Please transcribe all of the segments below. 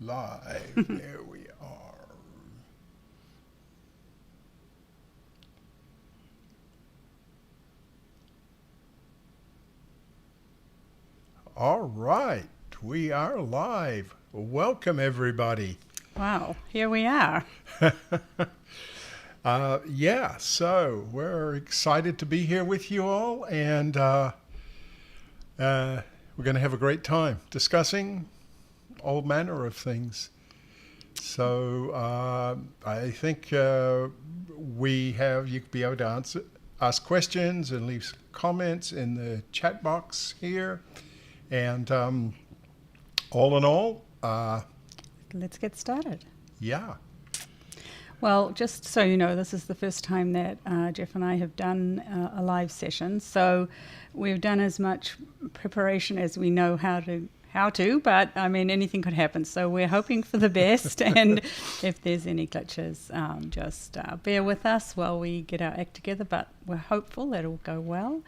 Live. There we are. All right. We are live. Welcome, everybody. Wow, here we are. So we're excited to be here with you all, and we're going to have a great time discussing all manner of things. So I think you could be able to ask questions and leave comments in the chat box here. And all in all, Let's get started. yeah. Well, just so you know, this is the first time that Geoff and I have done a live session. So we've done as much preparation as we know how to, but I mean, anything could happen. So we're hoping for the best. And if there's any glitches, just bear with us while we get our act together. But we're hopeful that it'll go well.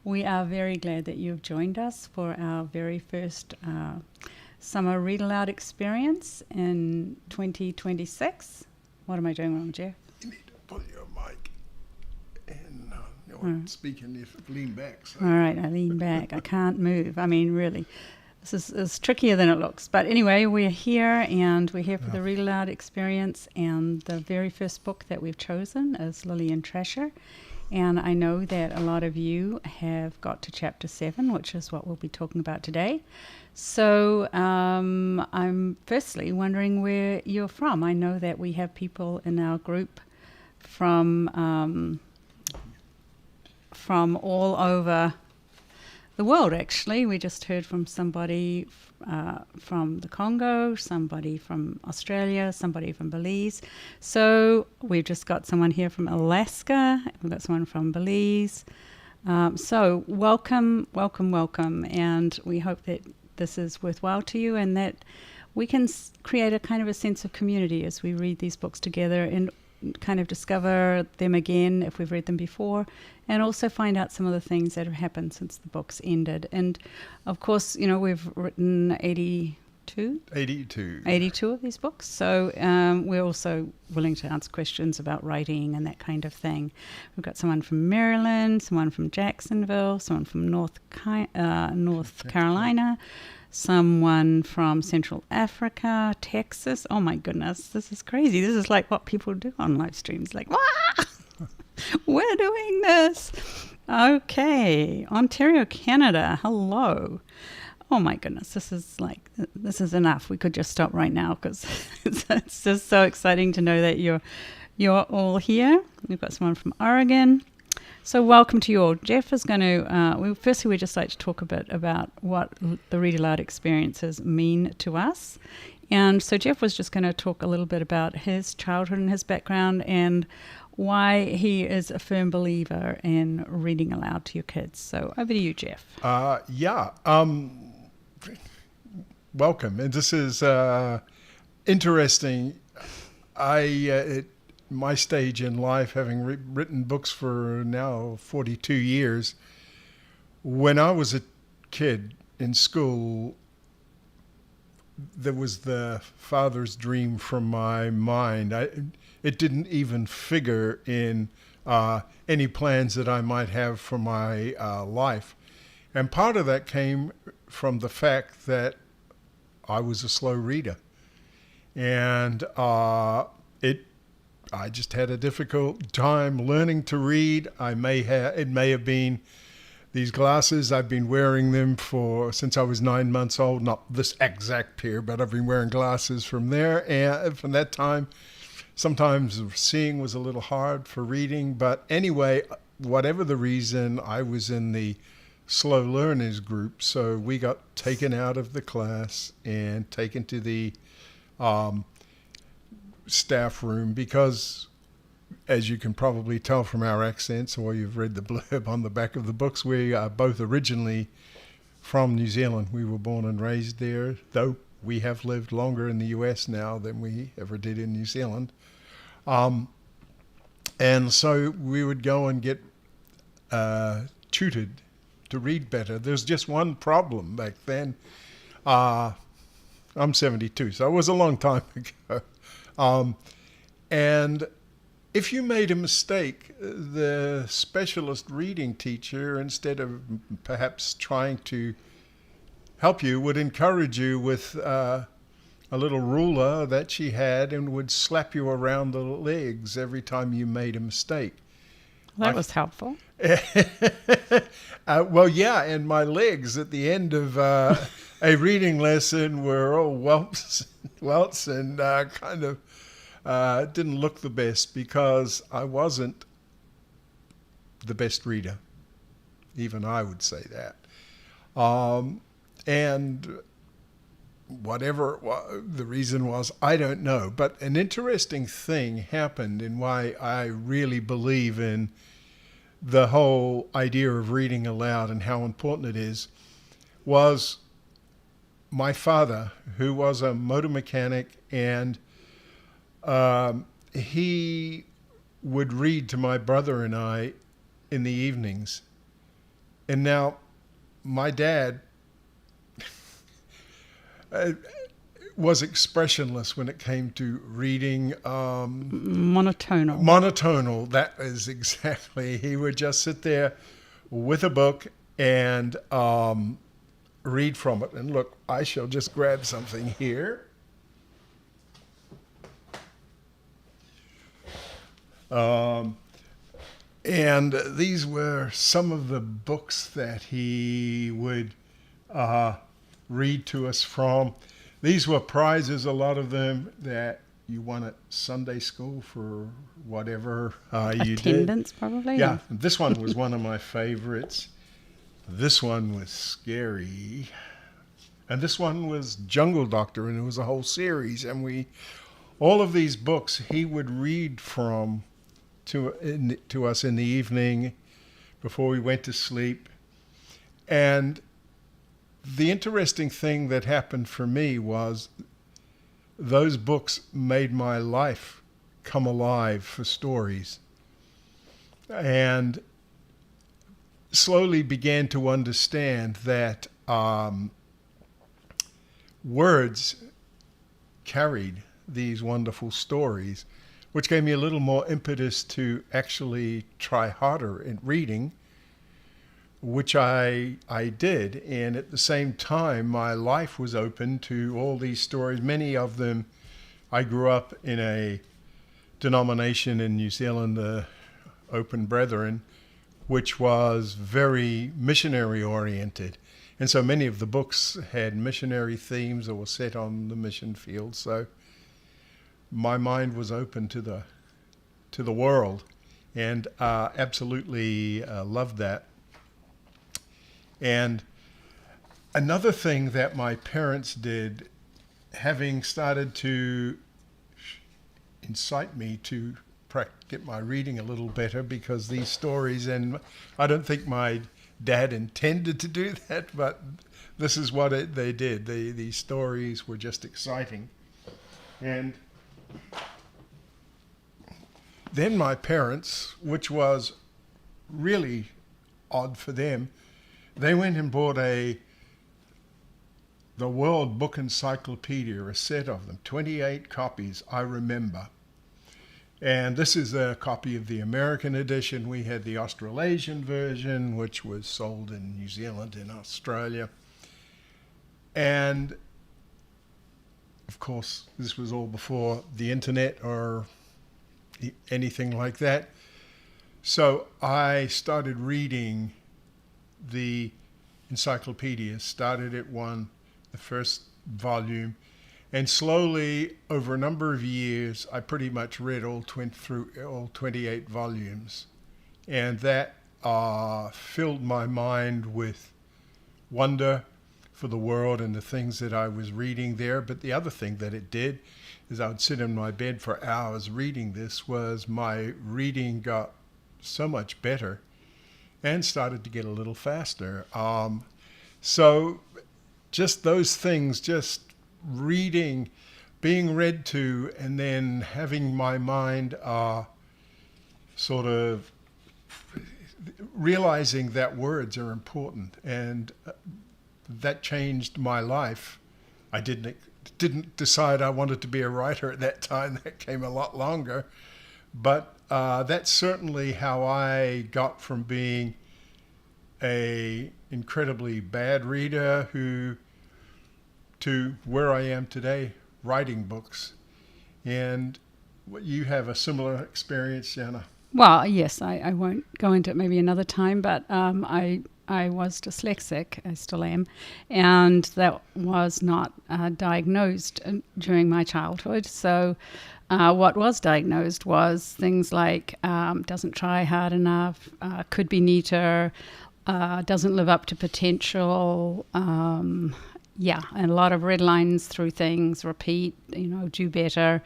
We are very glad that you've joined us for our very first Summer Read-Aloud Experience in 2026. What am I doing wrong, Geoff? You need to pull your mic and speaking, you lean back. So. All right, I lean back. I can't move. I mean, really, this is trickier than it looks. But anyway, we're here, and we're here for the Read-Aloud Experience, and the very first book that we've chosen is Lillian Trasher. And I know that a lot of you have got to chapter 7, which is what we'll be talking about today. So I'm firstly wondering where you're from. I know that we have people in our group from all over the world, actually. We just heard from somebody from the Congo, somebody from Australia, somebody from Belize. So we've just got someone here from Alaska. We've got someone from Belize. So welcome. And we hope that this is worthwhile to you and that we can create a kind of a sense of community as we read these books together and kind of discover them again if we've read them before, and also find out some of the things that have happened since the books ended. And of course, you know, we've written 82 of these books, so we're also willing to answer questions about writing and that kind of thing. We've got someone from Maryland, someone from Jacksonville, someone from North Carolina, someone from Central Africa, Texas. Oh my goodness, this is crazy. This is like what people do on live streams. Like, wow, we're doing this. Okay, Ontario, Canada. Hello. Oh my goodness, this is enough. We could just stop right now because it's just so exciting to know that you're all here. We've got someone from Oregon. So welcome to you all. Geoff is going to, firstly we'd just like to talk a bit about what the Read-Aloud experiences mean to us. And so Geoff was just going to talk a little bit about his childhood and his background and why he is a firm believer in reading aloud to your kids. So over to you, Geoff. Welcome. And this is interesting. At my stage in life, having written books for now 42 years, when I was a kid in school, there was the father's dream from my mind. It didn't even figure in any plans that I might have for my life. And part of that came from the fact that I was a slow reader. And I just had a difficult time learning to read. It may have been these glasses. I've been wearing them since I was 9 months old. Not this exact pair, but I've been wearing glasses from there. And from that time, sometimes seeing was a little hard for reading. But anyway, whatever the reason, I was in the slow learners group. So we got taken out of the class and taken to the staff room because, as you can probably tell from our accents, or you've read the blurb on the back of the books, we are both originally from New Zealand. We were born and raised there, though we have lived longer in the US now than we ever did in New Zealand. And so we would go and get tutored to read better. There's just one problem back then. I'm 72, so it was a long time ago. And if you made a mistake, the specialist reading teacher, instead of perhaps trying to help you, would encourage you with a little ruler that she had and would slap you around the legs every time you made a mistake. That was helpful. Well, yeah, and my legs at the end of a reading lesson were all welts and kind of didn't look the best because I wasn't the best reader. Even I would say that. And whatever the reason was, I don't know. But an interesting thing happened in why I really believe in the whole idea of reading aloud and how important it is was my father, who was a motor mechanic, and he would read to my brother and I in the evenings. And now my dad was expressionless when it came to reading. Monotonal. Monotonal, that is exactly. He would just sit there with a book and read from it. And look, I shall just grab something here. And these were some of the books that he would read to us from. These were prizes, a lot of them, that you won at Sunday school for whatever you did. Attendance, probably. Yeah, this one was one of my favorites. This one was scary. And this one was Jungle Doctor, and it was a whole series. And all of these books he would read from to us in the evening before we went to sleep. And the interesting thing that happened for me was those books made my life come alive for stories, and slowly began to understand that words carried these wonderful stories, which gave me a little more impetus to actually try harder in reading, which I did. And at the same time, my life was open to all these stories. Many of them, I grew up in a denomination in New Zealand, the Open Brethren, which was very missionary oriented. And so many of the books had missionary themes or were set on the mission field. So my mind was open to the world, and absolutely loved that. And another thing that my parents did, having started to incite me to get my reading a little better, because these stories, and I don't think my dad intended to do that, but this is what they did. These stories were just exciting. And then my parents, which was really odd for them, they went and bought the World Book Encyclopedia, a set of them, 28 copies, I remember. And this is a copy of the American edition. We had the Australasian version, which was sold in New Zealand and Australia. And of course, this was all before the internet or anything like that. So I started reading the encyclopedia, started at the first volume, and slowly, over a number of years, I pretty much read through all 28 volumes. And that filled my mind with wonder for the world and the things that I was reading there. But the other thing that it did is I would sit in my bed for hours reading this, was my reading got so much better and started to get a little faster. So just those things, just reading, being read to, and then having my mind sort of realizing that words are important, and that changed my life. I didn't didn't decide I wanted to be a writer at that time. That came a lot longer. But that's certainly how I got from being a incredibly bad reader to where I am today, writing books. And you have a similar experience, Jana. Well, yes, I won't go into it maybe another time, but I was dyslexic, I still am, and that was not diagnosed during my childhood. So what was diagnosed was things like doesn't try hard enough, could be neater, doesn't live up to potential, and a lot of red lines through things, repeat, do better.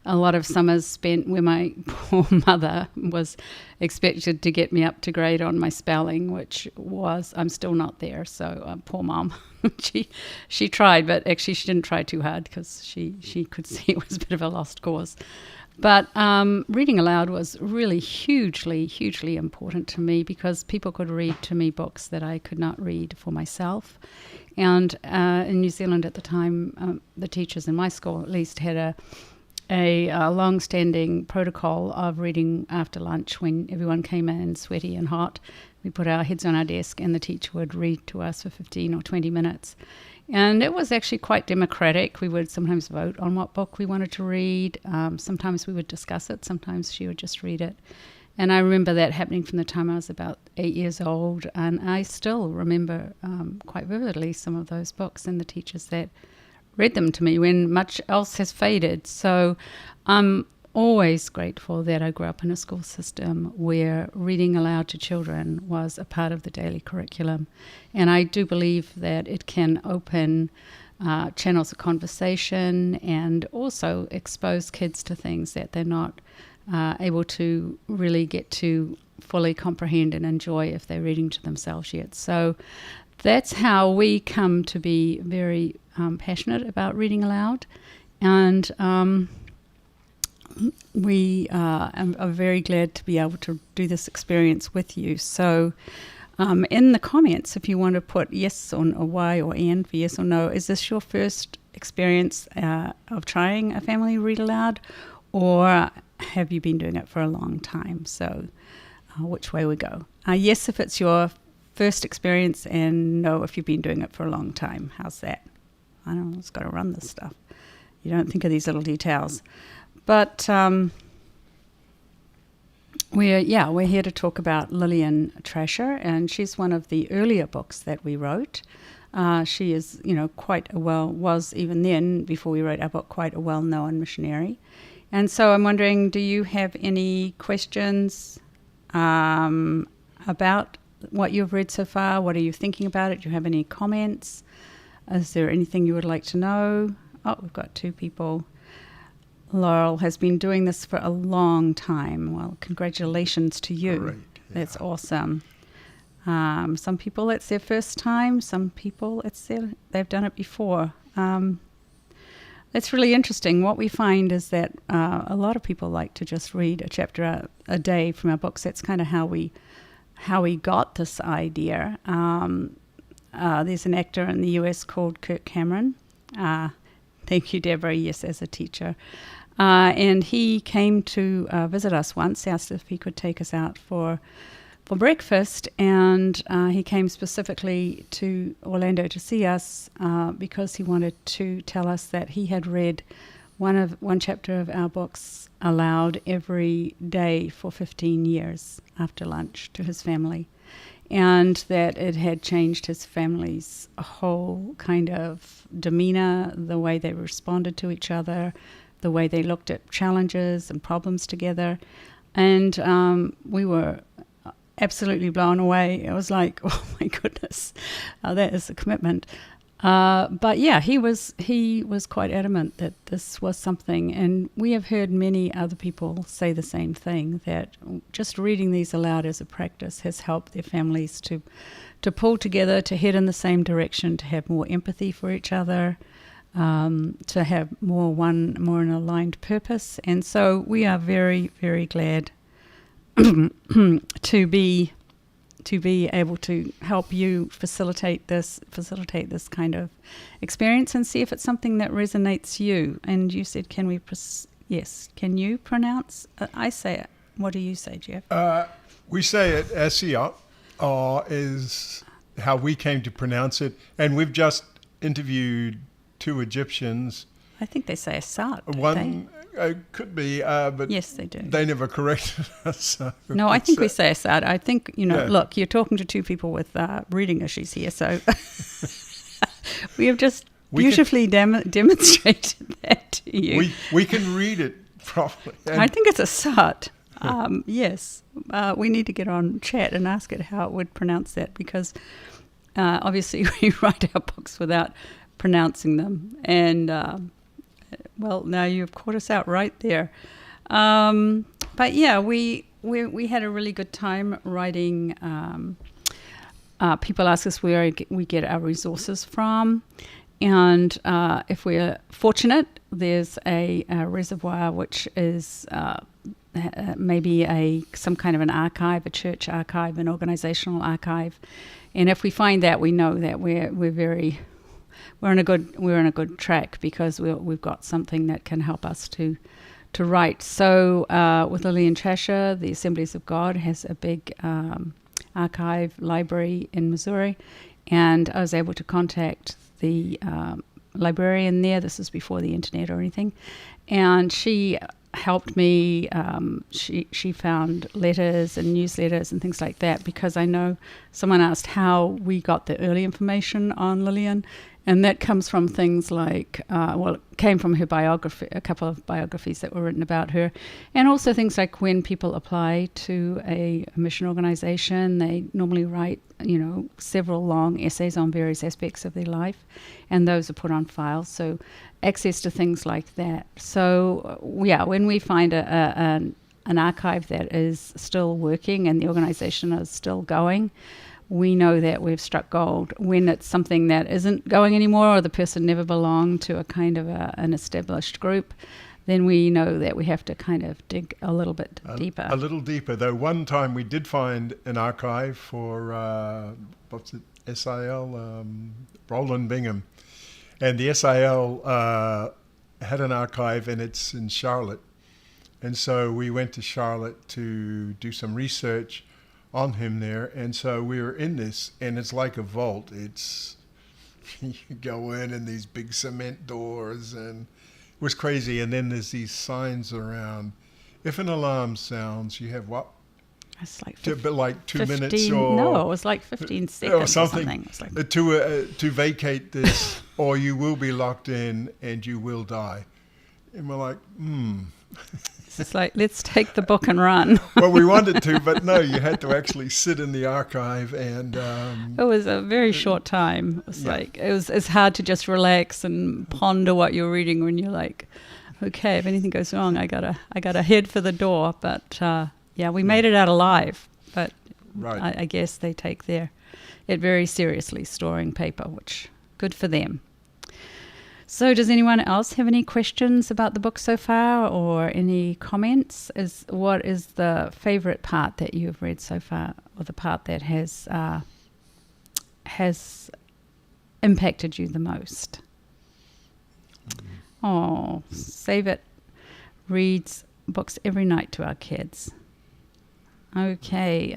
A lot of summers spent where my poor mother was expected to get me up to grade on my spelling, which was, I'm still not there. So poor mom, she tried, but actually she didn't try too hard because she could see it was a bit of a lost cause. But reading aloud was really hugely, hugely important to me because people could read to me books that I could not read for myself. And in New Zealand at the time, the teachers in my school at least had a long-standing protocol of reading after lunch when everyone came in sweaty and hot. We put our heads on our desk and the teacher would read to us for 15 or 20 minutes. And it was actually quite democratic. We would sometimes vote on what book we wanted to read. Sometimes we would discuss it. Sometimes she would just read it. And I remember that happening from the time I was about 8 years old. And I still remember quite vividly some of those books and the teachers that read them to me when much else has faded. So I'm always grateful that I grew up in a school system where reading aloud to children was a part of the daily curriculum. And I do believe that it can open channels of conversation and also expose kids to things that they're not able to really get to fully comprehend and enjoy if they're reading to themselves yet. So that's how we come to be very passionate about reading aloud. And we are very glad to be able to do this experience with you. So in the comments, if you want to put yes or Y or N for yes or no, is this your first experience of trying a family read aloud, or have you been doing it for a long time? So which way we go? Yes if it's your first experience, and no if you've been doing it for a long time. How's that? I don't know, it's got to run this stuff. You don't think of these little details. But we're here to talk about Lillian Trasher, and she's one of the earlier books that we wrote. She is, was even then, before we wrote our book, quite a well-known missionary. And so I'm wondering, do you have any questions about what you've read so far? What are you thinking about it? Do you have any comments? Is there anything you would like to know? Oh, we've got two people. Laurel has been doing this for a long time. Well, congratulations to you. Great. Yeah. That's awesome. Some people it's their first time. Some people they've done it before. That's really interesting. What we find is that a lot of people like to just read a chapter a day from our books. That's kind of how we got this idea. There's an actor in the US called Kirk Cameron. Thank you, Deborah. Yes, as a teacher. And he came to visit us once, asked if he could take us out for breakfast, and he came specifically to Orlando to see us because he wanted to tell us that he had read one chapter of our books aloud every day for 15 years after lunch to his family, and that it had changed his family's whole kind of demeanor, the way they responded to each other, the way they looked at challenges and problems together. And we were absolutely blown away. It was like, oh my goodness, that is a commitment. But yeah, he was quite adamant that this was something, and we have heard many other people say the same thing, that just reading these aloud as a practice has helped their families to pull together, to head in the same direction, to have more empathy for each other, to have more an aligned purpose. And so we are very, very glad to be to be able to help you facilitate this kind of experience and see if it's something that resonates you. And you said, yes, can you pronounce? I say it. What do you say, Geoff? We say it Asia is how we came to pronounce it, and we've just interviewed 2 Egyptians. I think they say Assad. One could be, but yes, they do. They never corrected us. So no, I think we say Assad. I think, Yeah. Look, you're talking to 2 people with reading issues here, so we have just beautifully demonstrated that to you. We can read it properly. I think it's Assad. Yes, we need to get on chat and ask it how it would pronounce that, because obviously we write our books without pronouncing them. And, well, now you've caught us out right there. But yeah, we had a really good time writing. People ask us where we get our resources from. And if we're fortunate, there's a reservoir which is maybe some kind of an archive, a church archive, an organizational archive. And if we find that, we know that we're in a good track, because we've got something that can help us to write. So with Lillian Trasher, the Assemblies of God has a big archive library in Missouri, and I was able to contact the librarian there. This is before the internet or anything, and she helped me. She found letters and newsletters and things like that, because I know someone asked how we got the early information on Lillian, and that comes from things like, it came from her biography, a couple of biographies that were written about her, and also things like when people apply to a mission organization, they normally write, several long essays on various aspects of their life, and those are put on file. So access to things like that. So when we find an archive that is still working and the organization is still going, we know that we've struck gold. When it's something that isn't going anymore, or the person never belonged to a kind of an established group, then we know that we have to kind of dig a little bit deeper. A little deeper, though. One time we did find an archive for, SIL, Roland Bingham. And the SIL had an archive, and it's in Charlotte. And so we went to Charlotte to do some research on him there. And so we were in this, and it's like a vault. It's, you go in and these big cement doors, and it was crazy. And then there's these signs around. If an alarm sounds, you have what? It's like 2 minutes, or no, it was like 15 seconds or something. It was like, to vacate this, or you will be locked in and you will die. And we're like, It's like, let's take the book and run. Well, we wanted to, but no, you had to actually sit in the archive, and it was a very short time. It was it's hard to just relax and ponder what you're reading when you're like, okay, if anything goes wrong, I gotta head for the door. But we made it out alive. But right. I guess they take it very seriously, storing paper, which good for them. So does anyone else have any questions about the book so far, or any comments? What is the favorite part that you've read so far, or the part that has impacted you the most? Oh, Save It reads books every night to our kids. Okay.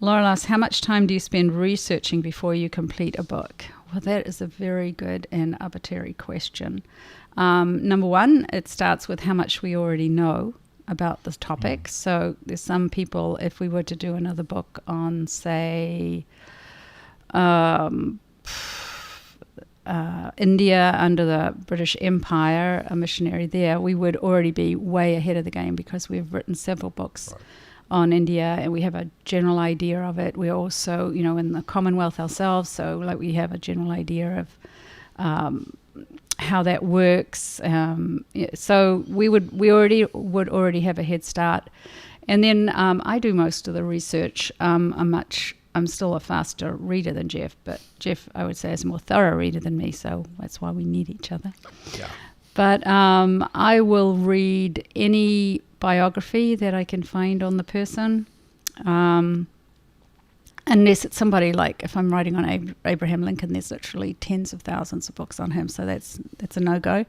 Laura asks, how much time do you spend researching before you complete a book? Well, that is a very good and arbitrary question. Number one, it starts with how much we already know about this topic. So there's some people, if we were to do another book on, say, India under the British Empire, a missionary there, we would already be way ahead of the game, because we've written several books on India, and we have a general idea of it. We're also, in the Commonwealth ourselves, so we have a general idea of how that works. So we would already have a head start, and then I do most of the research. I'm still a faster reader than Geoff, but Geoff, I would say, is a more thorough reader than me, so that's why we need each other. Yeah. But I will read any biography that I can find on the person. unless it's somebody like, if I'm writing on Abraham Lincoln, there's literally tens of thousands of books on him, so that's a no-go.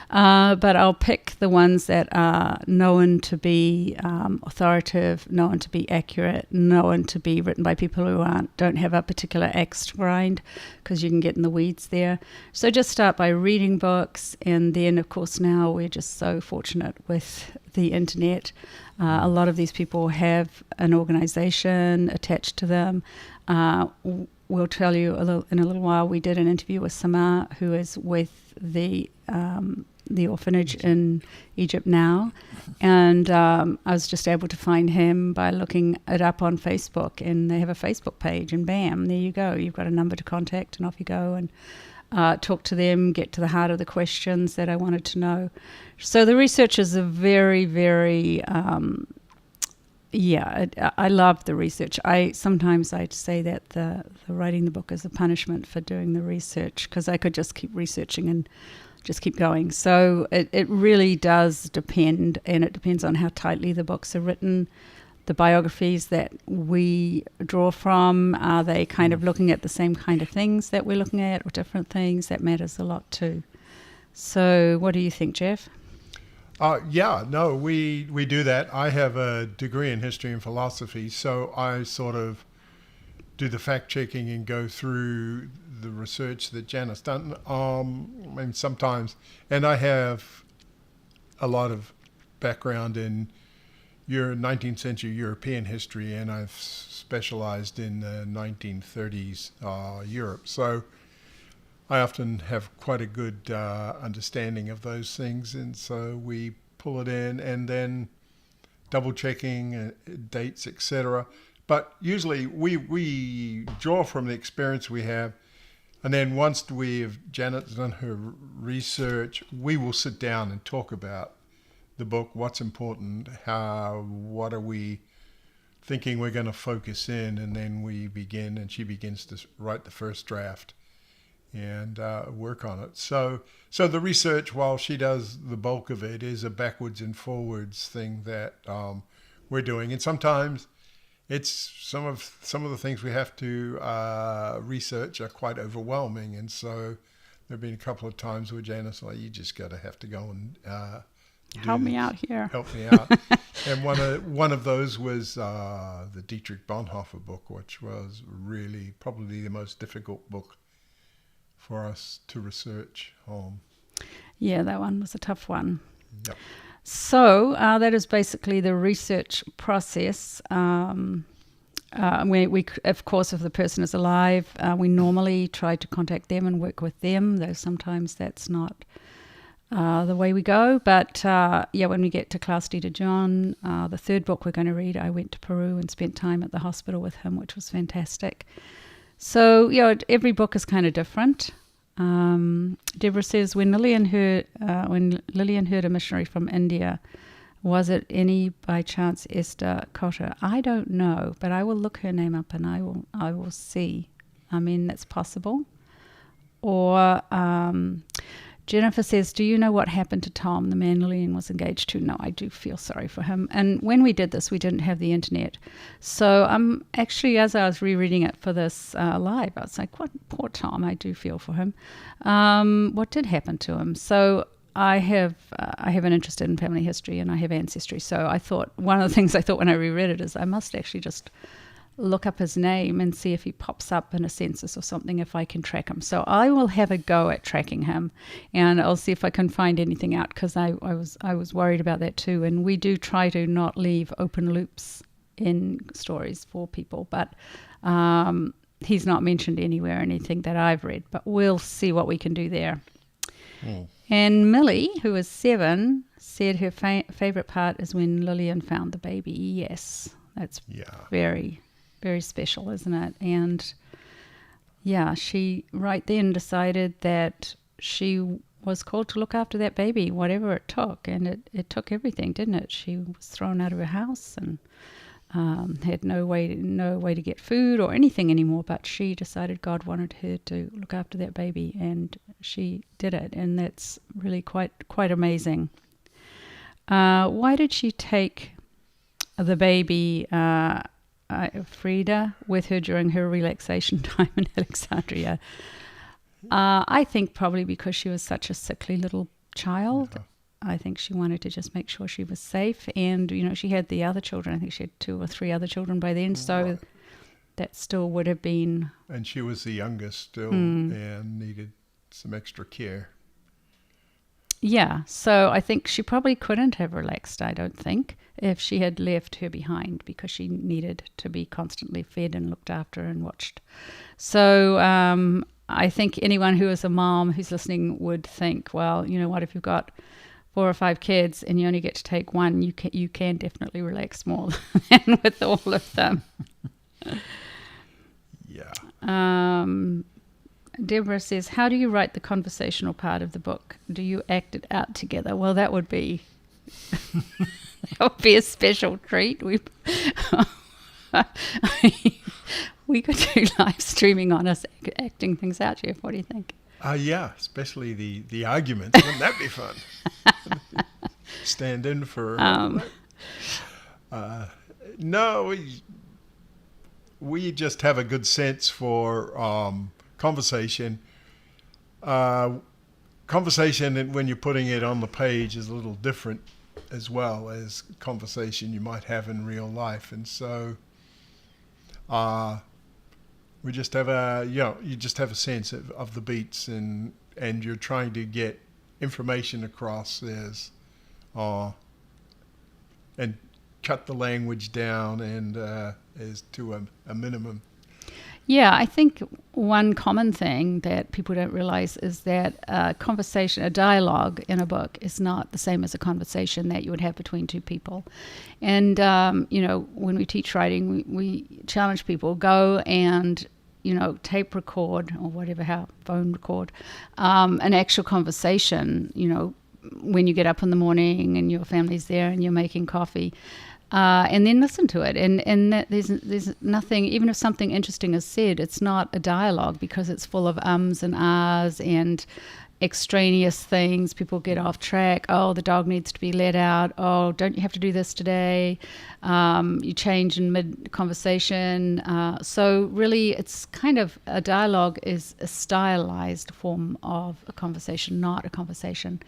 But I'll pick the ones that are known to be authoritative, known to be accurate, known to be written by people who don't have a particular axe to grind, because you can get in the weeds there. So just start by reading books, and then, of course, now we're just so fortunate with the internet. A lot of these people have an organization attached to them. We'll tell you in a little while. We did an interview with Samar, who is with the orphanage in Egypt now, and I was just able to find him by looking it up on Facebook, and they have a Facebook page, and bam, there you go. You've got a number to contact, and off you go, and talk to them, get to the heart of the questions that I wanted to know. So the research is a very, very, I love the research. Sometimes I say that the writing the book is a punishment for doing the research, because I could just keep researching and just keep going. So it really does depend, and it depends on how tightly the books are written. The biographies that we draw from, are they kind of looking at the same kind of things that we're looking at, or different things? That matters a lot too. So what do you think, Geoff? We do that. I have a degree in history and philosophy, so I sort of do the fact-checking and go through the research that Janet's done. Sometimes, and I have a lot of background in 19th century European history, and I've specialized in the 1930s Europe. So I often have quite a good understanding of those things, and so we pull it in and then double checking dates, etc. But usually we draw from the experience we have, and then once Janet's done her research, we will sit down and talk about the book, what's important, what are we thinking we're going to focus in, and then she begins to write the first draft and work on it. So the research, while she does the bulk of it, is a backwards and forwards thing that we're doing. And sometimes it's some of the things we have to research are quite overwhelming. And so there have been a couple of times where Janice like, you just have to go and help me out here. Help me out. And one of those was the Dietrich Bonhoeffer book, which was really probably the most difficult book for us to research on. Yeah, that one was a tough one. Yep. So that is basically the research process. We of course, if the person is alive, we normally try to contact them and work with them, though sometimes that's not the way we go. But when we get to Klaus Dieter John, the third book we're going to read, I went to Peru and spent time at the hospital with him, which was fantastic. So, every book is kind of different. Deborah says, when Lillian heard a missionary from India, was it any by chance Esther Cotter? I don't know, but I will look her name up and I will see. I mean, that's possible. Or Jennifer says, do you know what happened to Tom, the man Lillian was engaged to? No, I do feel sorry for him. And when we did this, we didn't have the internet. So actually, as I was rereading it for this live, I was like, what, poor Tom, I do feel for him. What did happen to him? So I have an interest in family history, and I have ancestry. So I thought, one of the things I thought when I reread it is I must actually just look up his name and see if he pops up in a census or something, if I can track him. So I will have a go at tracking him, and I'll see if I can find anything out, because I was worried about that too. And we do try to not leave open loops in stories for people, but he's not mentioned anywhere, anything that I've read, but we'll see what we can do there. And Millie, who is 7, said her favorite part is when Lillian found the baby. Yes, that's very, very special, isn't it? And she right then decided that she was called to look after that baby, whatever it took. And it took everything, didn't it? She was thrown out of her house and had no way to get food or anything anymore, but she decided God wanted her to look after that baby, and she did it. And that's really quite amazing. Why did she take the baby Frida with her during her relaxation time in Alexandria. I think probably because she was such a sickly little child. Yeah. I think she wanted to just make sure she was safe. And, she had the other children. I think she had 2 or 3 other children by then. So Right. that still would have been... And she was the youngest still and needed some extra care. Yeah, so I think she probably couldn't have relaxed, I don't think, if she had left her behind, because she needed to be constantly fed and looked after and watched. So I think anyone who is a mom who's listening would think, well, you know what, if you've got 4 or 5 kids and you only get to take one, you can definitely relax more than with all of them. Yeah. Deborah says, how do you write the conversational part of the book? Do you act it out together? Well, that would be a special treat. We could do live streaming on us acting things out, Geoff. What do you think? Yeah, especially the arguments. Wouldn't that be fun? Stand in for... no, we just have a good sense for conversation. Conversation, when you're putting it on the page, is a little different as well as conversation you might have in real life. And so we just have you just have a sense of the beats, and you're trying to get information across and cut the language down and as to a minimum. Yeah, I think one common thing that people don't realize is that a dialogue in a book is not the same as a conversation that you would have between 2 people. And, when we teach writing, we challenge people, go and, tape record or whatever, phone record, an actual conversation, when you get up in the morning and your family's there and you're making coffee. And then listen to it, and that there's nothing. Even if something interesting is said, it's not a dialogue because it's full of ums and ahs and extraneous things. People get off track. Oh, the dog needs to be let out. Oh, don't you have to do this today? You change in mid conversation. So really, it's kind of a dialogue is a stylized form of a conversation, not a conversation.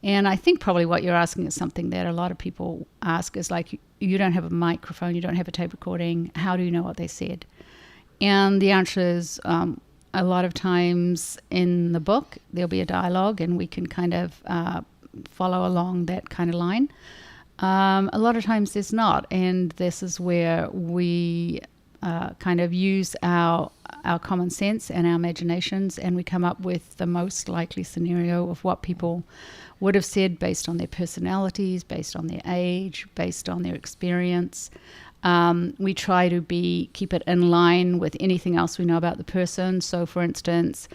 And I think probably what you're asking is something that a lot of people ask is like, you don't have a microphone, you don't have a tape recording, how do you know what they said? And the answer is a lot of times in the book, there'll be a dialogue and we can kind of follow along that kind of line. A lot of times there's not, and this is where we kind of use our common sense and our imaginations, and we come up with the most likely scenario of what people would have said based on their personalities, based on their age, based on their experience. We try to keep it in line with anything else we know about the person. So, for instance,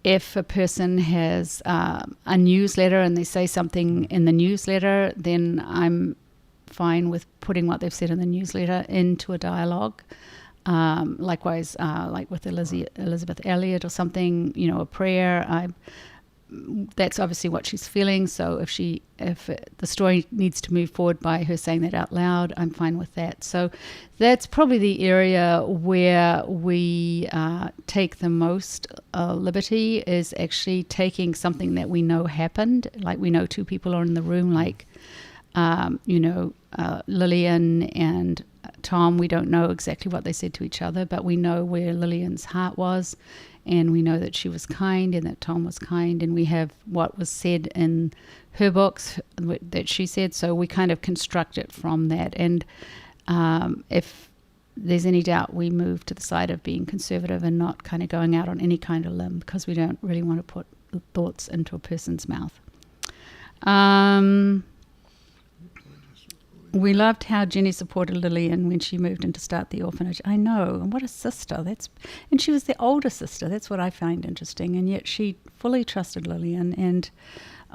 if a person has a newsletter and they say something in the newsletter, then I'm fine with putting what they've said in the newsletter into a dialogue. Likewise, like with Elizabeth Elliot or something, a prayer. That's obviously what she's feeling. So if the story needs to move forward by her saying that out loud, I'm fine with that. So that's probably the area where we take the most liberty, is actually taking something that we know happened, like we know 2 people are in the room, like Lillian and Tom. We don't know exactly what they said to each other, but we know where Lillian's heart was, and we know that she was kind and that Tom was kind, and we have what was said in her books that she said, so we kind of construct it from that. And if there's any doubt, we move to the side of being conservative and not kind of going out on any kind of limb, because we don't really want to put thoughts into a person's mouth. We loved how Jenny supported Lillian when she moved in to start the orphanage. I know, and what a sister. And she was the older sister. That's what I find interesting. And yet she fully trusted Lillian and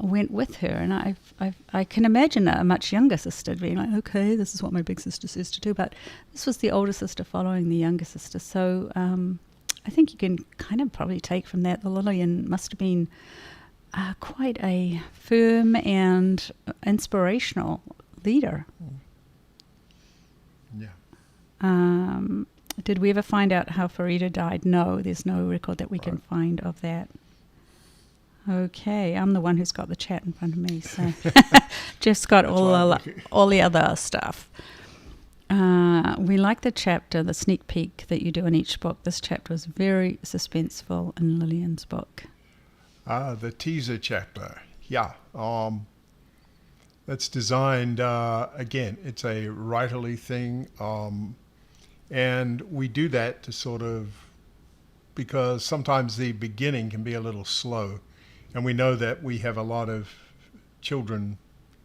went with her. And I can imagine a much younger sister being like, okay, this is what my big sister says to do. But this was the older sister following the younger sister. So I think you can kind of probably take from that Lillian must have been quite a firm and inspirational leader. Yeah. Did we ever find out how Farida died? No, there's no record that we can find of that. Okay, I'm the one who's got the chat in front of me, so Geoff's got all the other stuff. We like the chapter, the sneak peek that you do in each book. This chapter was very suspenseful in Lillian's book. The teaser chapter, yeah. That's designed, again, it's a writerly thing, and we do that to sort of, because sometimes the beginning can be a little slow, and we know that we have a lot of children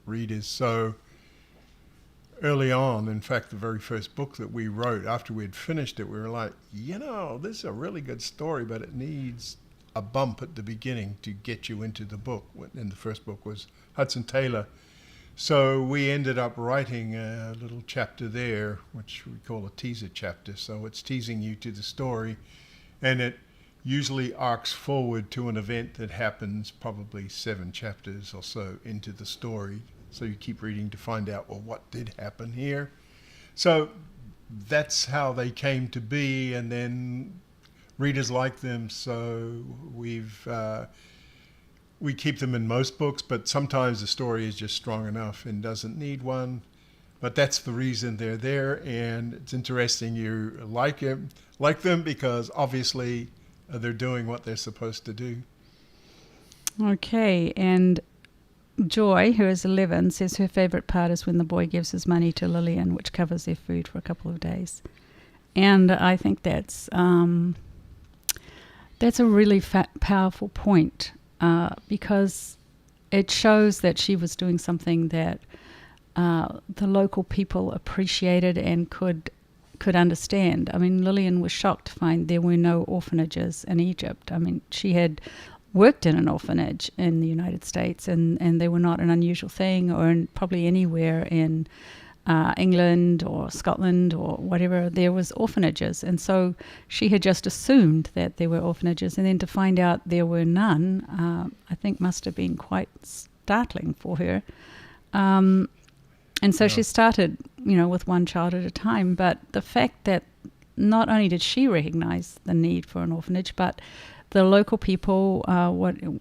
readers, so early on, in fact, the very first book that we wrote, after we had finished it, we were like, this is a really good story, but it needs a bump at the beginning to get you into the book. And the first book was Hudson Taylor. So we ended up writing a little chapter there, which we call a teaser chapter. So it's teasing you to the story, and it usually arcs forward to an event that happens probably 7 chapters or so into the story. So you keep reading to find out, well, what did happen here? So that's how they came to be, and then readers like them, so we keep them in most books, but sometimes the story is just strong enough and doesn't need one. But that's the reason they're there, and it's interesting you like them because obviously they're doing what they're supposed to do. Okay, and Joy, who is 11, says her favourite part is when the boy gives his money to Lillian, which covers their food for a couple of days. And I think that's a really powerful point, because it shows that she was doing something that the local people appreciated and could understand. I mean, Lillian was shocked to find there were no orphanages in Egypt. I mean, she had worked in an orphanage in the United States, and they were not an unusual thing, or probably anywhere in England or Scotland or whatever. There was orphanages, and so she had just assumed that there were orphanages, and then to find out there were none, I think must have been quite startling for her. And so she started, with one child at a time. But the fact that not only did she recognize the need for an orphanage, but the local people,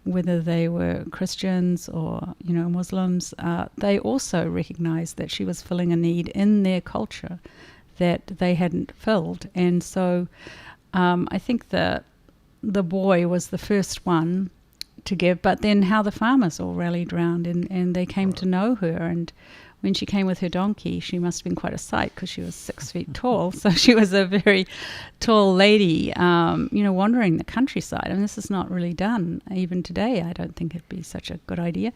whether they were Christians or Muslims, they also recognized that she was filling a need in their culture that they hadn't filled. And so I think the boy was the first one to give, but then how the farmers all rallied round and they came to know her. And when she came with her donkey, she must have been quite a sight because she was 6 feet tall. So she was a very tall lady, wandering the countryside. I mean, this is not really done even today. I don't think it'd be such a good idea.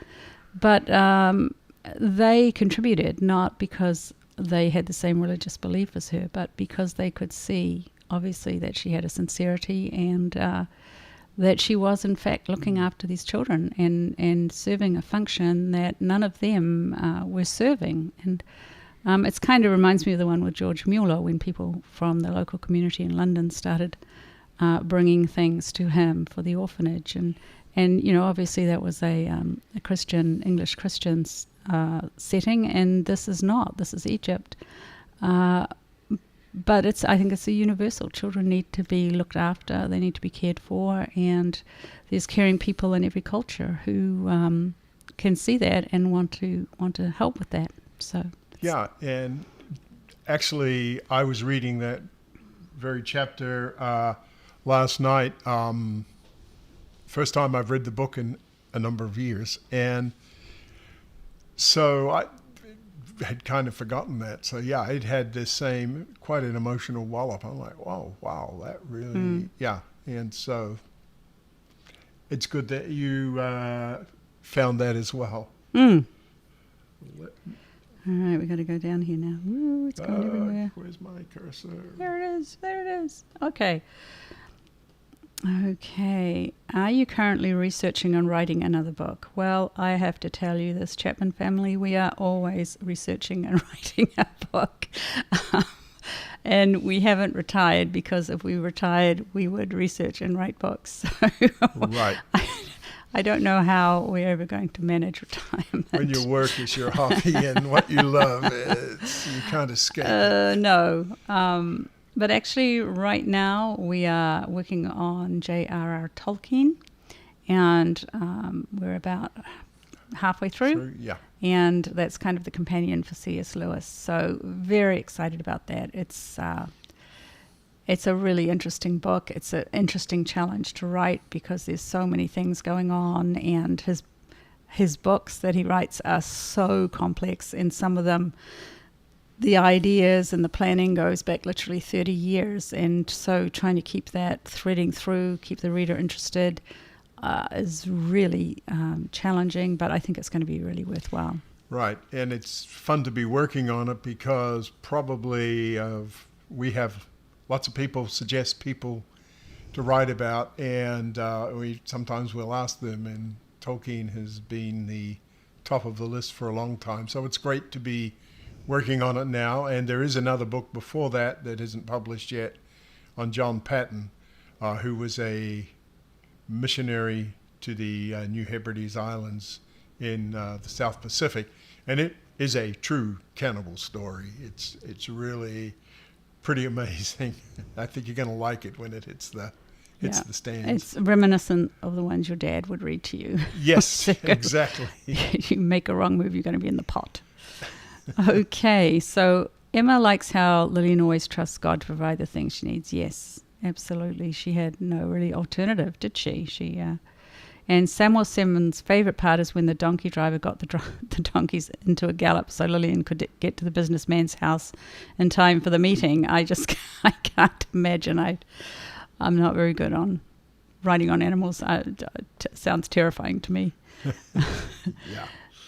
But they contributed, not because they had the same religious belief as her, but because they could see, obviously, that she had a sincerity and that she was, in fact, looking after these children and serving a function that none of them were serving. And it's kind of reminds me of the one with George Mueller, when people from the local community in London started bringing things to him for the orphanage. And obviously that was a Christian, English Christian setting, and this is not. This is Egypt. But I think it's a universal. Children need to be looked after. They need to be cared for, and there's caring people in every culture who can see that and want to help with that. So yeah, and actually, I was reading that very chapter last night. First time I've read the book in a number of years, and so I had kind of forgotten that. So yeah, it had this same, quite an emotional wallop. I'm like, wow, that really, yeah. And so it's good that you found that as well. All right, we got to go down here now. Ooh, it's going everywhere. Where's my cursor? There it is. Okay. Are you currently researching and writing another book? Well, I have to tell you this, Chapman family, we are always researching and writing a book. And we haven't retired, because if we retired, we would research and write books. So Right. I don't know how we're ever going to manage retirement. When your work is your hobby and what you love, you can't escape it. No. But actually, right now, we are working on J.R.R. Tolkien, and we're about halfway through. Yeah. And that's kind of the companion for C.S. Lewis. So very excited about that. It's a really interesting book. It's an interesting challenge to write because there's so many things going on, and his books that he writes are so complex, and some of them, the ideas and the planning goes back literally 30 years. And so trying to keep that threading through, keep the reader interested, is really challenging, but I think it's going to be really worthwhile. Right, and it's fun to be working on it because probably we have lots of people suggest people to write about, and we sometimes will ask them, and Tolkien has been the top of the list for a long time. So it's great to be working on it now, and there is another book before that isn't published yet on John Patton, who was a missionary to the New Hebrides Islands in the South Pacific, and it is a true cannibal story. It's really pretty amazing. I think you're going to like it when it hits the stands. It's reminiscent of the ones your dad would read to you. Yes, exactly. You make a wrong move, you're going to be in the pot. Okay, so Emma likes how Lillian always trusts God to provide the things she needs. Yes, absolutely. She had no really alternative, did she? And Samuel Simmons' favourite part is when the donkey driver got the donkeys into a gallop so Lillian could get to the businessman's house in time for the meeting. I can't imagine. I'm not very good on riding on animals. Sounds terrifying to me. Yeah.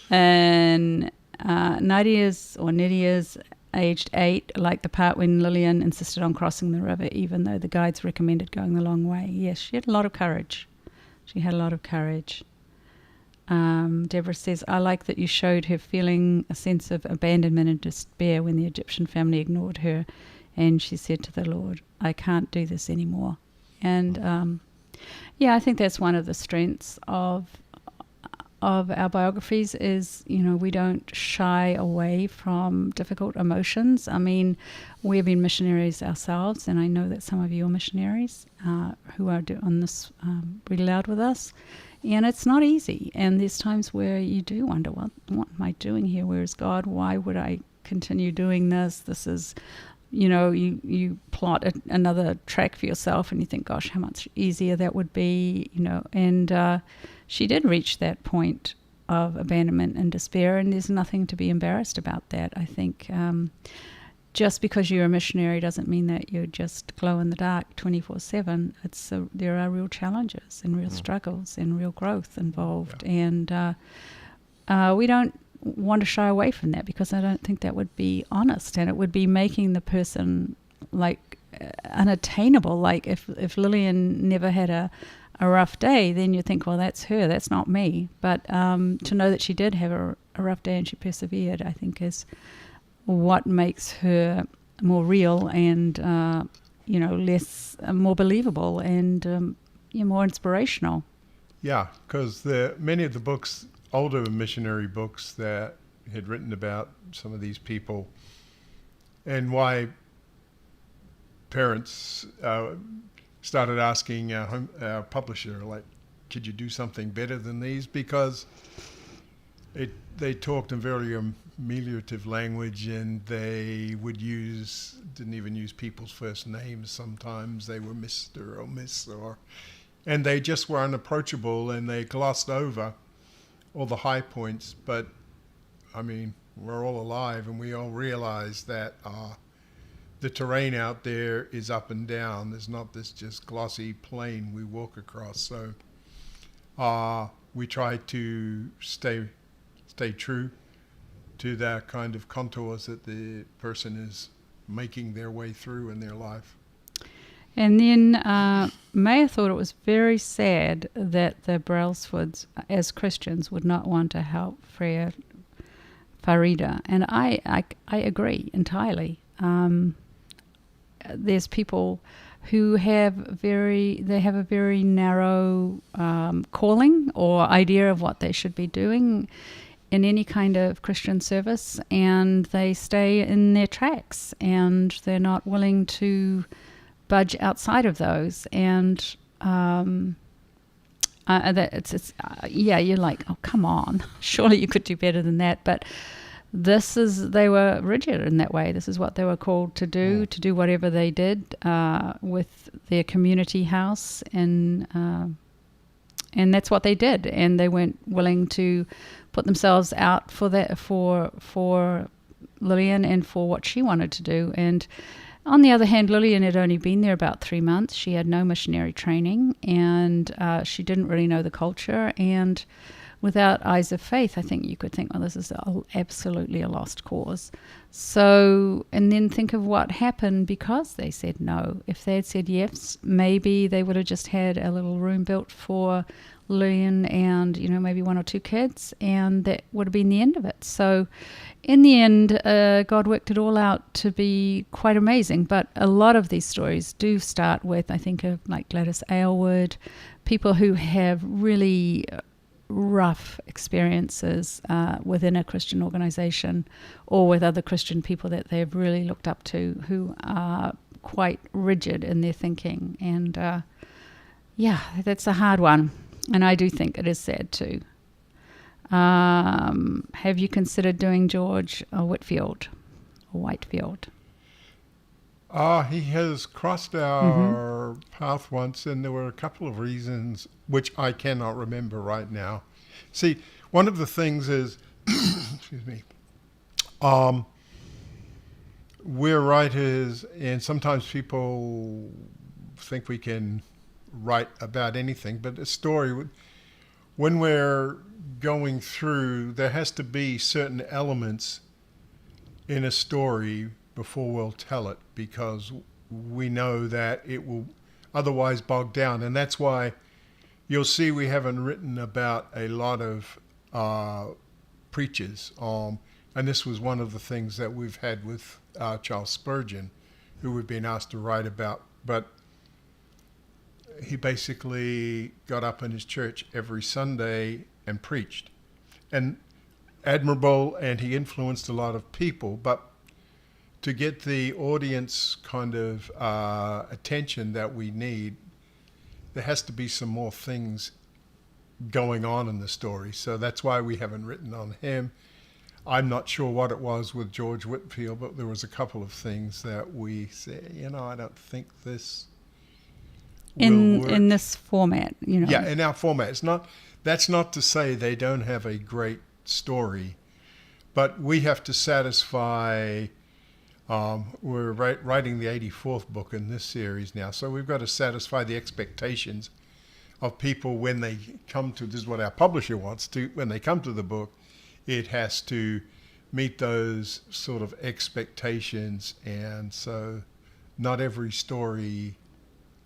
And Nadia's aged 8, liked the part when Lillian insisted on crossing the river even though the guides recommended going the long way. Yes, she had a lot of courage. Deborah says, I like that you showed her feeling a sense of abandonment and despair when the Egyptian family ignored her, and she said to the Lord, I can't do this anymore. And I think that's one of the strengths of our biographies is, we don't shy away from difficult emotions. I mean, we've been missionaries ourselves, and I know that some of you are missionaries who are on this Read Aloud with us. And it's not easy. And there's times where you do wonder, what am I doing here? Where is God? Why would I continue doing this? This is, you plot another track for yourself and you think, gosh, how much easier that would be, And she did reach that point of abandonment and despair, and there's nothing to be embarrassed about that. I think just because you're a missionary doesn't mean that you just glow in the dark 24/7. There are real challenges and real struggles and real growth involved, and we don't want to shy away from that because I don't think that would be honest, and it would be making the person unattainable. Like if Lillian never had a rough day, then you think, well, that's her, that's not me. But to know that she did have a rough day and she persevered, I think is what makes her more real and less more believable and more inspirational. Yeah, because many of the books, older missionary books that had written about some of these people and why parents started asking our publisher, could you do something better than these? Because they talked in very ameliorative language, and they didn't even use people's first names sometimes. They were Mr. or Miss, and they just were unapproachable, and they glossed over all the high points. But, I mean, we're all alive, and we all realize that the terrain out there is up and down. There's not this just glossy plain we walk across. So we try to stay true to that kind of contours that the person is making their way through in their life. And then Maya thought it was very sad that the Brailsfords, as Christians, would not want to help Freya Farida. And I agree entirely. There's people who have a very narrow calling or idea of what they should be doing in any kind of Christian service, and they stay in their tracks, and they're not willing to budge outside of those. And you're like, oh, come on, surely you could do better than that. But they were rigid in that way. This is what they were called to do, to do whatever they did with their community house, and that's what they did. And they weren't willing to put themselves out for that, for Lillian and for what she wanted to do. And on the other hand, Lillian had only been there about 3 months. She had no missionary training, and she didn't really know the culture. And without eyes of faith, I think you could think, well, this is absolutely a lost cause. So, and then think of what happened because they said no. If they had said yes, maybe they would have just had a little room built for Lillian and, maybe 1 or 2 kids, and that would have been the end of it. So in the end, God worked it all out to be quite amazing. But a lot of these stories do start with, I think of like Gladys Aylward, people who have really rough experiences within a Christian organization or with other Christian people that they've really looked up to, who are quite rigid in their thinking. And that's a hard one. And I do think it is sad too. Have you considered doing George Whitefield? He has crossed our path once, and there were a couple of reasons which I cannot remember right now. See, one of the things is, excuse me, we're writers, and sometimes people think we can write about anything, but a story, when we're going through, there has to be certain elements in a story before we'll tell it, because we know that it will otherwise bog down. And that's why you'll see we haven't written about a lot of preachers. And this was one of the things that we've had with Charles Spurgeon, who we've been asked to write about. But he basically got up in his church every Sunday and preached. And admirable, and he influenced a lot of people, but to get the audience kind of attention that we need, there has to be some more things going on in the story. So that's why we haven't written on him. I'm not sure what it was with George Whitefield, but there was a couple of things that we said, I don't think this will work. In this format, Yeah, in our format. That's not to say they don't have a great story, but we have to satisfy. We're writing the 84th book in this series now, so we've got to satisfy the expectations of people when they come to, this is what our publisher wants to, when they come to the book, it has to meet those sort of expectations, and so not every story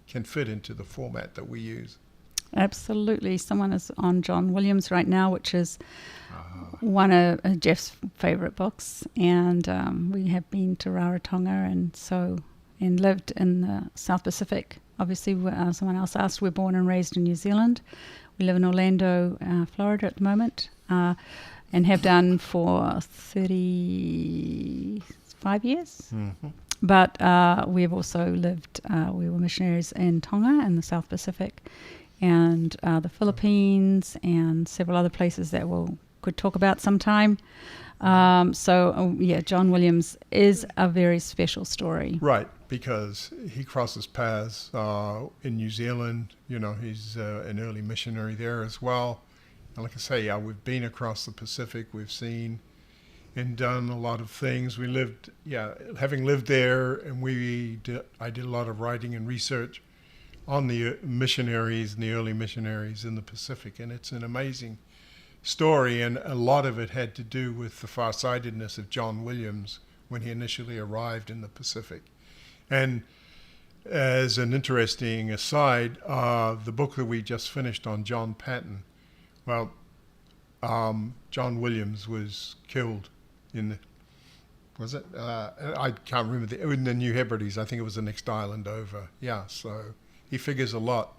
can fit into the format that we use. Absolutely. Someone is on John Williams right now, which is one of Geoff's favourite books, and we have been to Rarotonga and lived in the South Pacific. Obviously, someone else asked, we're born and raised in New Zealand. We live in Orlando, Florida at the moment, and have done for 35 years. Mm-hmm. But we have also lived, we were missionaries in Tonga in the South Pacific, and the Philippines, and several other places that could talk about sometime. John Williams is a very special story. Right, because he crosses paths in New Zealand. He's an early missionary there as well. And like I say, we've been across the Pacific. We've seen and done a lot of things. We lived, having lived there, and I did a lot of writing and research on the missionaries and the early missionaries in the Pacific, and it's an amazing story, and a lot of it had to do with the farsightedness of John Williams when he initially arrived in the Pacific. And as an interesting aside, the book that we just finished on John Patton, John Williams was killed Was it? I can't remember. In the New Hebrides, I think it was the next island over. Yeah, so he figures a lot,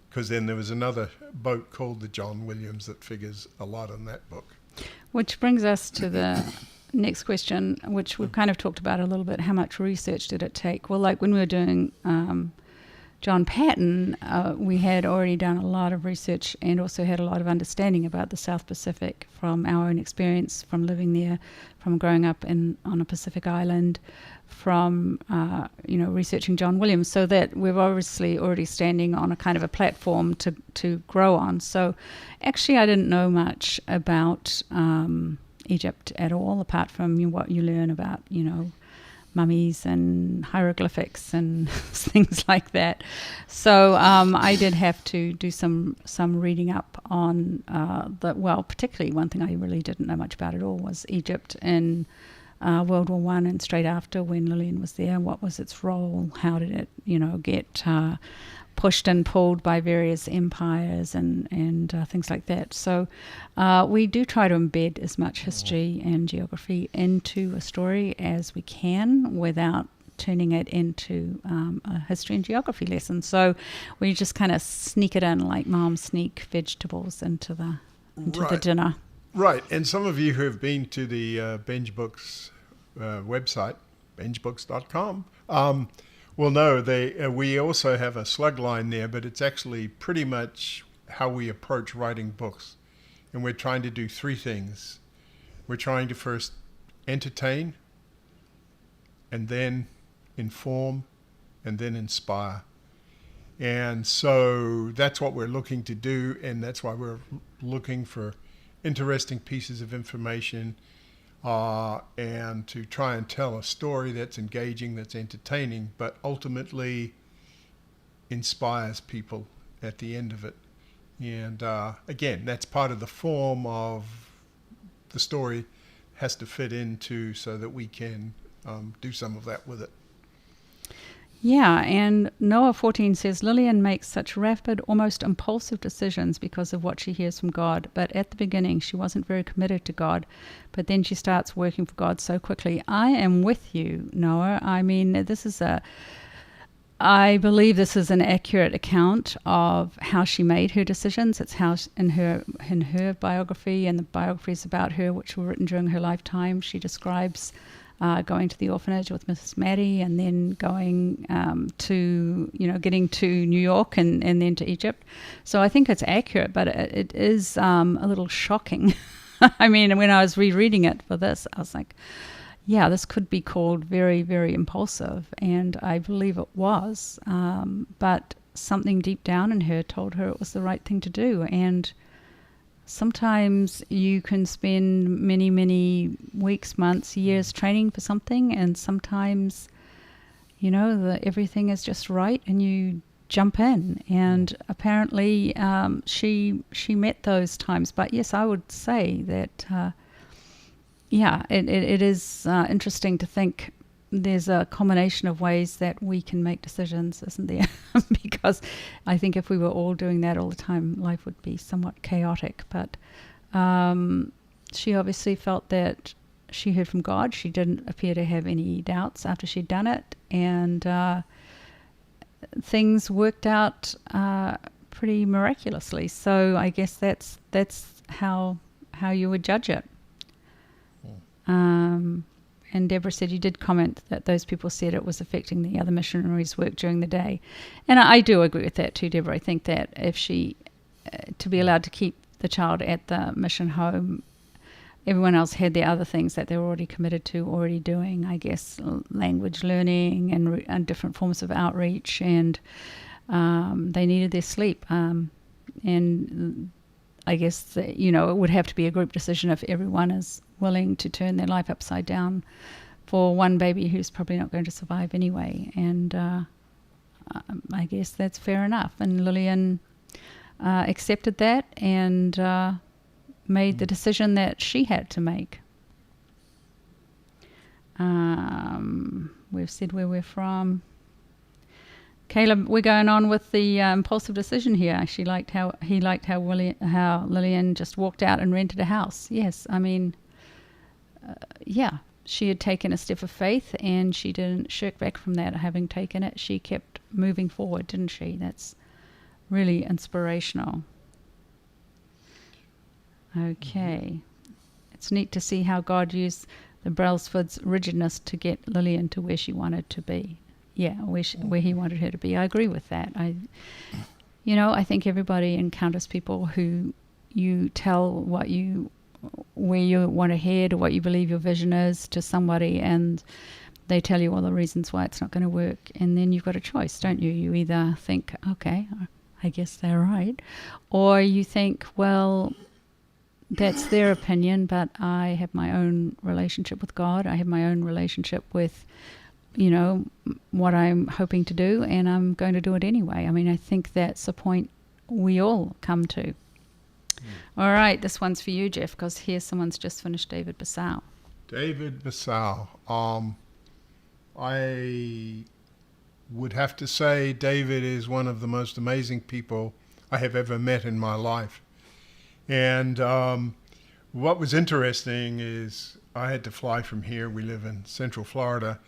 because then there was another boat called the John Williams that figures a lot in that book. Which brings us to the next question, which we've kind of talked about a little bit. How much research did it take? Well, like when we were doing John Patton, we had already done a lot of research and also had a lot of understanding about the South Pacific from our own experience, from living there, from growing up on a Pacific island, from researching John Williams, so that we're obviously already standing on a kind of a platform to grow on. So actually I didn't know much about Egypt at all, apart from what you learn about, mummies and hieroglyphics and things like that. So I did have to do some reading up on particularly one thing I really didn't know much about at all was Egypt in World War I and straight after, when Lillian was there. What was its role? How did it, get pushed and pulled by various empires and things like that. So we do try to embed as much history and geography into a story as we can without turning it into a history and geography lesson. So we just kind of sneak it in like moms sneak vegetables into the dinner. Right, and some of you who have been to the Benge Books website, bengebooks.com, will know we also have a slug line there, but it's actually pretty much how we approach writing books. And we're trying to do three things. We're trying to first entertain, and then inform, and then inspire. And so that's what we're looking to do, and that's why we're looking for interesting pieces of information and to try and tell a story that's engaging, that's entertaining, but ultimately inspires people at the end of it. And again, that's part of the form of the story has to fit into so that we can do some of that with it. Yeah, and Noah 14 says, Lillian makes such rapid, almost impulsive decisions because of what she hears from God. But at the beginning, she wasn't very committed to God. But then she starts working for God so quickly. I am with you, Noah. I mean, I believe this is an accurate account of how she made her decisions. It's how in her biography and the biographies about her, which were written during her lifetime, she describes going to the orphanage with Mrs. Maddie, and then going getting to New York and then to Egypt. So I think it's accurate, but it is a little shocking. I mean, when I was rereading it for this, I was like, yeah, this could be called very, very impulsive, and I believe it was. But something deep down in her told her it was the right thing to do, and sometimes you can spend many, many weeks, months, years training for something, and sometimes, everything is just right and you jump in. And apparently she met those times. But yes, I would say that, it is interesting to think there's a combination of ways that we can make decisions, isn't there? Because I think if we were all doing that all the time, life would be somewhat chaotic. But she obviously felt that she heard from God. She didn't appear to have any doubts after she'd done it. And things worked out pretty miraculously. So I guess that's how you would judge it. And Deborah said you did comment that those people said it was affecting the other missionaries' work during the day. And I do agree with that too, Deborah. I think that if she, to be allowed to keep the child at the mission home, everyone else had the other things that they were already committed to, already doing, I guess, language learning and different forms of outreach, and they needed their sleep. And I guess, it would have to be a group decision if everyone is willing to turn their life upside down for one baby who's probably not going to survive anyway. And I guess that's fair enough. And Lillian accepted that and made the decision that she had to make. We've said where we're from. Caleb, we're going on with the impulsive decision here. He liked how Lillian just walked out and rented a house. Yes, I mean, she had taken a step of faith, and she didn't shirk back from that. Having taken it, she kept moving forward, didn't she? That's really inspirational. Okay. It's neat to see how God used the Brailsford's rigidness to get Lillian to where she wanted to be. Yeah, where he wanted her to be. I agree with that. I think everybody encounters people who you tell where you want to head or what you believe your vision is to somebody, and they tell you all the reasons why it's not going to work. And then you've got a choice, don't you? You either think, okay, I guess they're right, or you think, well, that's their opinion, but I have my own relationship with God. I have my own relationship with, what I'm hoping to do, and I'm going to do it anyway. I mean, I think that's a point we all come to. All right, this one's for you, Geoff, because here someone's just finished David Bassau. David Bassau. I would have to say David is one of the most amazing people I have ever met in my life. And what was interesting is I had to fly from here, we live in Central Florida,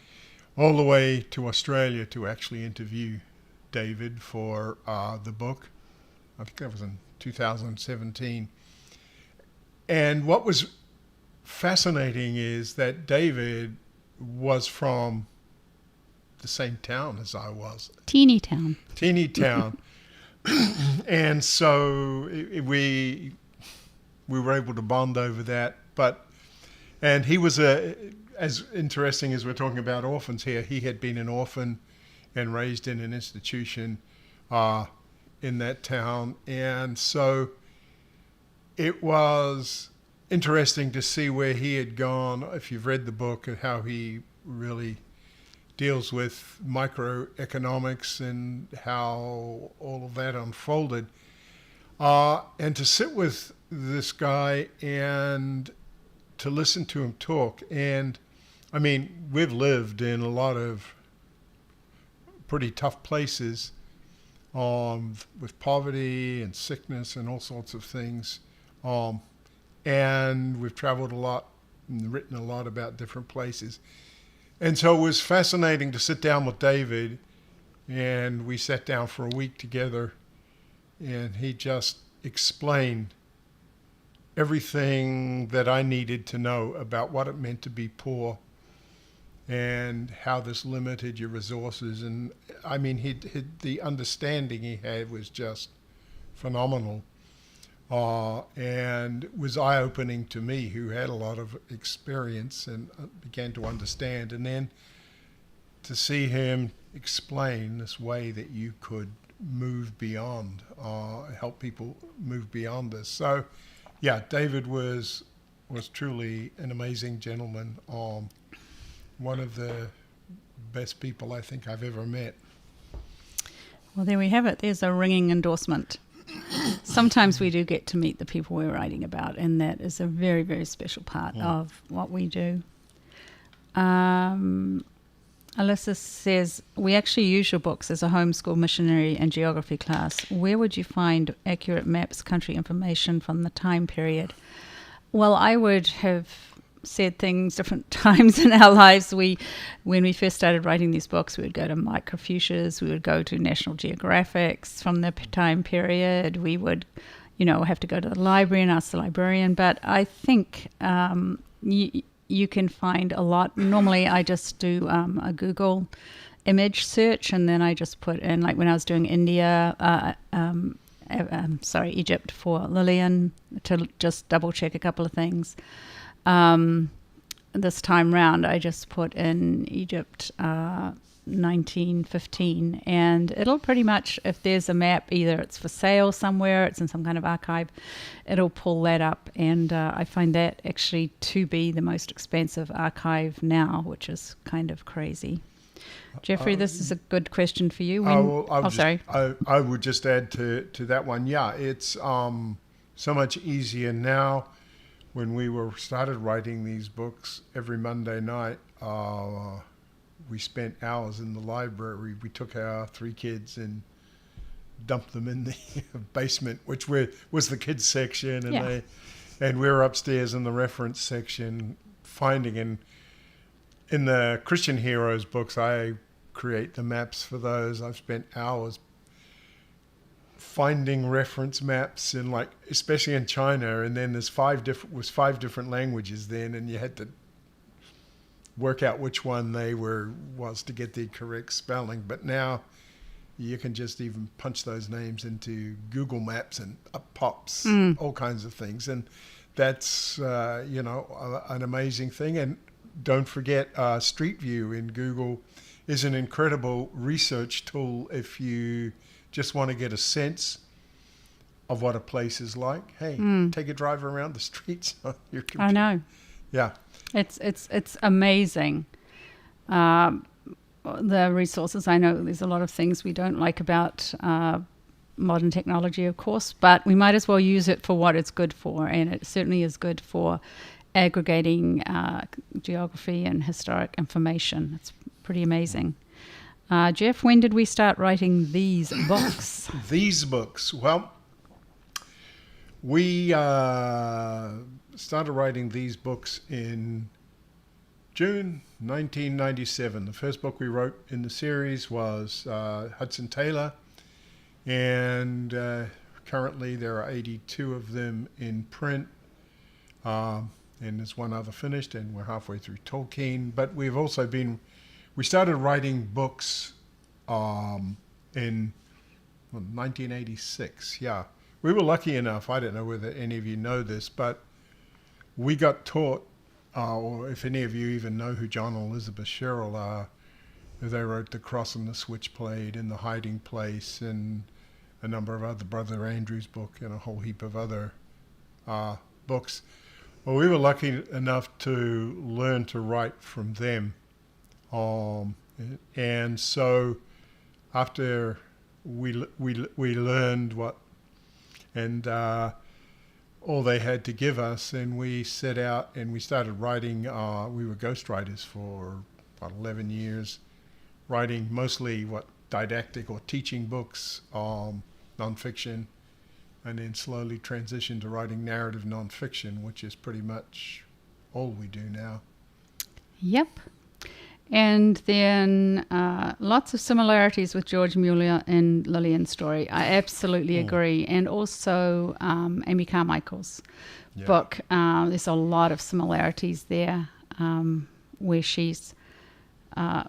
all the way to Australia to actually interview David for the book. I think that was in 2017. And what was fascinating is that David was from the same town as I was. Teeny town. And so we were able to bond over that. And he was as interesting as we're talking about orphans here, he had been an orphan and raised in an institution in that town. And so it was interesting to see where he had gone. If you've read the book, how he really deals with microeconomics and how all of that unfolded. And to sit with this guy and to listen to him talk. And I mean, we've lived in a lot of pretty tough places with poverty and sickness and all sorts of things. And we've traveled a lot and written a lot about different places. And so it was fascinating to sit down with David, and we sat down for a week together, and he just explained everything that I needed to know about what it meant to be poor and how this limited your resources. And I mean, the understanding he had was just phenomenal. And was eye-opening to me, who had a lot of experience and began to understand. And then to see him explain this way that you could move beyond, help people move beyond this. So, yeah, David was truly an amazing gentleman. One of the best people I think I've ever met. Well, there we have it. There's a ringing endorsement. Sometimes we do get to meet the people we're writing about, and that is a very, very special part of what we do. Alyssa says, we actually use your books as a homeschool missionary and geography class. Where would you find accurate maps, country information from the time period? Well, I would have said things different times in our lives. When we first started writing these books, we would go to Microfuchsia's, we would go to National Geographics from the time period. We would, have to go to the library and ask the librarian. But I think you can find a lot. Normally, I just do a Google image search, and then I just put in, like when I was doing Egypt for Lillian, to just double check a couple of things. This time round, I just put in Egypt 1915, and it'll pretty much, if there's a map, either it's for sale somewhere, it's in some kind of archive, it'll pull that up. And I find that actually to be the most expensive archive now, which is kind of crazy. Jeffrey, this is a good question for you. I would just add to that one. Yeah, it's so much easier now. When we started writing these books, every Monday night, we spent hours in the library. We took our 3 kids and dumped them in the basement, which was the kids section, and we were upstairs in the reference section, finding. And in the Christian Heroes books, I create the maps for those. I've spent hours finding reference maps in, like, especially in China, and then there's five different languages then, and you had to work out which one was to get the correct spelling. But now you can just even punch those names into Google Maps and up pops all kinds of things, and that's an amazing thing. And don't forget, Street View in Google is an incredible research tool if you just want to get a sense of what a place is like. Hey, take a drive around the streets on your computer. I know. Yeah. It's amazing. The resources. I know there's a lot of things we don't like about modern technology, of course, but we might as well use it for what it's good for, and it certainly is good for aggregating geography and historic information. It's pretty amazing. Geoff, when did we start writing these books? These books. Well, we started writing these books in June 1997. The first book we wrote in the series was Hudson Taylor, and currently there are 82 of them in print, and there's one other finished, and we're halfway through Tolkien. But we started writing books in 1986. Yeah, we were lucky enough. I don't know whether any of you know this, but we got taught, or if any of you even know who John and Elizabeth Sherrill are, they wrote The Cross and the Switchblade and The Hiding Place and a number of other, Brother Andrew's book, and a whole heap of other books. Well, we were lucky enough to learn to write from them. And so after we learned what and all they had to give us, and we set out and we started writing. We were ghostwriters for about 11 years, writing mostly didactic or teaching books, nonfiction, and then slowly transitioned to writing narrative nonfiction, which is pretty much all we do now. Yep. And then lots of similarities with George Mueller and Lillian's story. I absolutely agree. And also Amy Carmichael's book. There's a lot of similarities there, where she's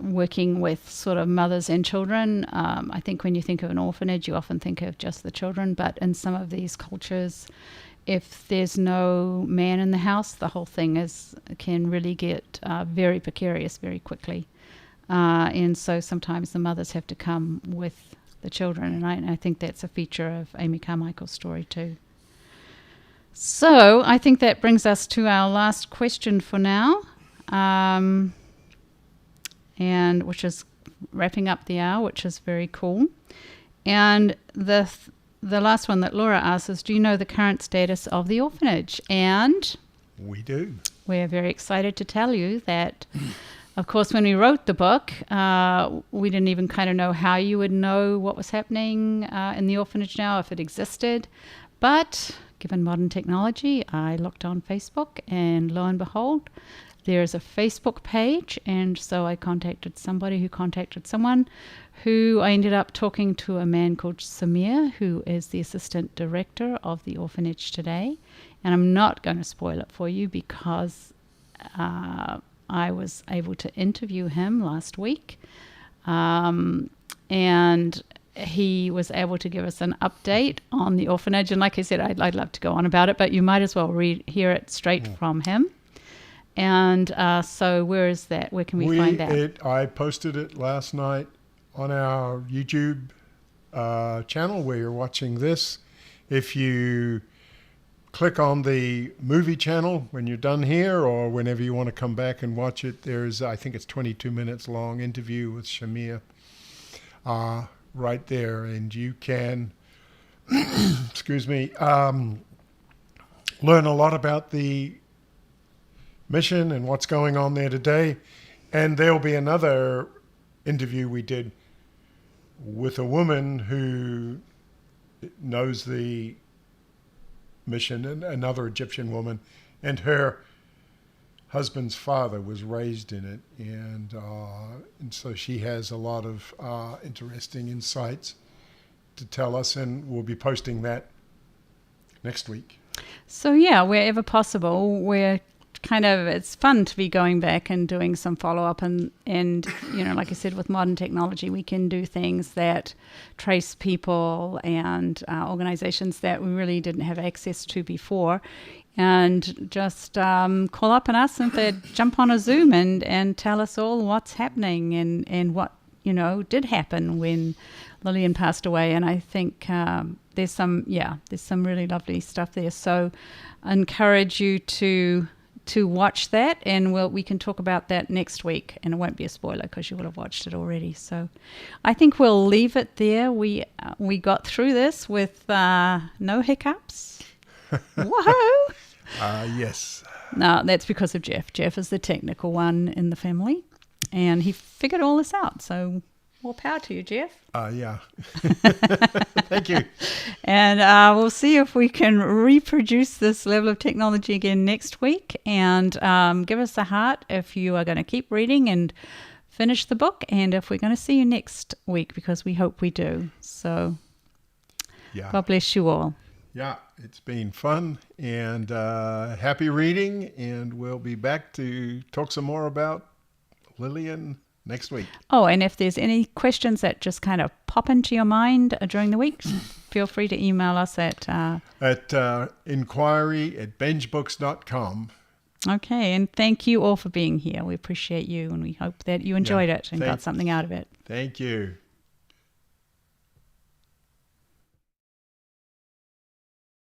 working with sort of mothers and children. I think when you think of an orphanage, you often think of just the children. But in some of these cultures, if there's no man in the house, the whole thing can really get very precarious very quickly. And so sometimes the mothers have to come with the children. And I think that's a feature of Amy Carmichael's story too. So I think that brings us to our last question for now, and which is wrapping up the hour, which is very cool. And the last one that Laura asks is, do you know the current status of the orphanage? And we do. We're very excited to tell you that, of course, when we wrote the book, we didn't even kind of know how you would know what was happening in the orphanage now, if it existed. But given modern technology, I looked on Facebook, and lo and behold, there's a Facebook page. And so I contacted somebody who contacted someone, who I ended up talking to a man called Samir, who is the assistant director of the orphanage today. And I'm not going to spoil it for you because I was able to interview him last week. And he was able to give us an update on the orphanage. And like I said, I'd love to go on about it, but you might as well hear it straight from him. And so where is that? Where can we find that? I posted it last night on our YouTube channel where you're watching this. If you click on the movie channel when you're done here, or whenever you want to come back and watch it, there's, I think it's 22 minutes long interview with Shamir right there. And you can, excuse me, learn a lot about the mission and what's going on there today. And there'll be another interview we did with a woman who knows the mission, and another Egyptian woman, and her husband's father was raised in it, and so she has a lot of interesting insights to tell us, and we'll be posting that next week. So yeah, wherever possible, it's fun to be going back and doing some follow-up, and like I said, with modern technology, we can do things that trace people and organizations that we really didn't have access to before, and just call up and ask them to jump on a Zoom and tell us all what's happening and what did happen when Lillian passed away. And I think there's some really lovely stuff there. So I encourage you to watch that, and we can talk about that next week, and it won't be a spoiler because you will have watched it already. So I think we'll leave it there. We got through this with no hiccups. Whoa! Yes. No, that's because of Geoff. Geoff is the technical one in the family, and he figured all this out. So more power to you, Geoff. Yeah. Thank you. And we'll see if we can reproduce this level of technology again next week. And give us a heart if you are going to keep reading and finish the book, and if we're going to see you next week, because we hope we do. So Yeah. God bless you all. Yeah, it's been fun, and happy reading, and we'll be back to talk some more about Lillian next week. Oh, and if there's any questions that just kind of pop into your mind during the week, feel free to email us at inquiry@bengebooks.com. Okay, and thank you all for being here. We appreciate you, and we hope that you enjoyed it and got something out of it. Thank you.